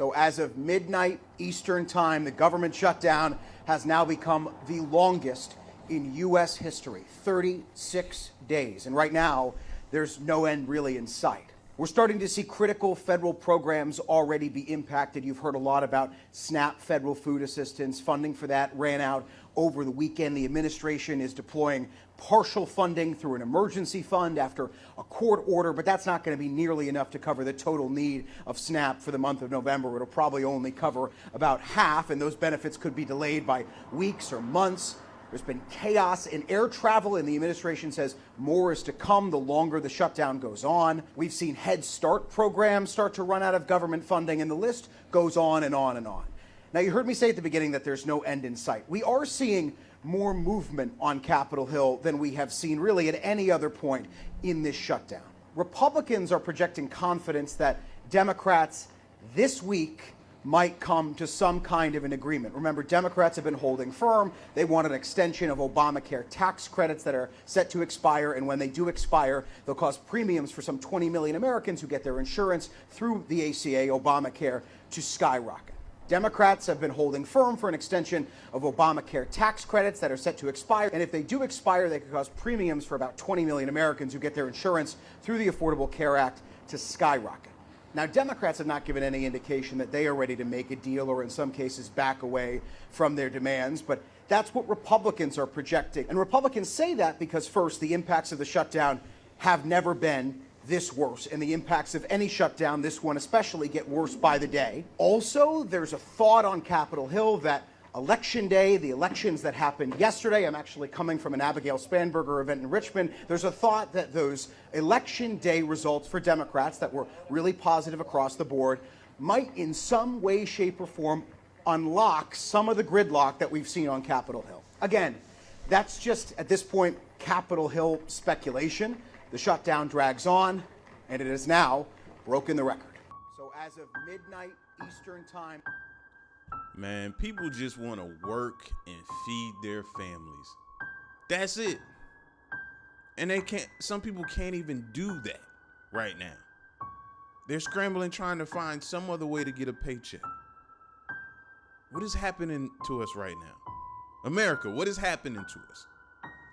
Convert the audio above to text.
So as of midnight Eastern time, the government shutdown has now become the longest in U.S. history, 36 days. And right now, there's no end really in sight. We're starting to see critical federal programs already be impacted. You've heard a lot about SNAP federal food assistance. Funding for that ran out over the weekend. The administration is deploying partial funding through an emergency fund after a court order, but that's not going to be nearly enough to cover the total need of SNAP for the month of November. It'll probably only cover about half, and those benefits could be delayed by weeks or months. There's been chaos in air travel, and the administration says more is to come the longer the shutdown goes on. We've seen Head Start programs start to run out of government funding, and the list goes on and on and on. Now, you heard me say at the beginning that there's no end in sight. We are seeing more movement on Capitol Hill than we have seen really at any other point in this shutdown. Republicans are projecting confidence that Democrats this week might come to some kind of an agreement. Remember, Democrats have been holding firm. They want an extension of Obamacare tax credits that are set to expire, and when they do expire, they'll cause premiums for some 20 million Americans who get their insurance through the ACA, Obamacare, to skyrocket. Democrats have been holding firm for an extension of Obamacare tax credits that are set to expire, and if they do expire, they could cause premiums for about 20 million Americans who get their insurance through the Affordable Care Act to skyrocket. Now, Democrats have not given any indication that they are ready to make a deal or in some cases back away from their demands, but that's what Republicans are projecting. And Republicans say that because, first, the impacts of the shutdown have never been this worse, and the impacts of any shutdown, this one especially, get worse by the day. Also, there's a thought on Capitol Hill that Election Day, the elections that happened yesterday, I'm actually coming from an Abigail Spanberger event in Richmond, there's a thought that those Election Day results for Democrats that were really positive across the board might in some way, shape, or form unlock some of the gridlock that we've seen on Capitol Hill. Again, that's just, at this point, Capitol Hill speculation. The shutdown drags on, and it has now broken the record. So as of midnight Eastern time, man, people just want to work and feed their families. That's it. And they can't, some people can't even do that right now. They're scrambling trying to find some other way to get a paycheck. What is happening to us right now? America, what is happening to us?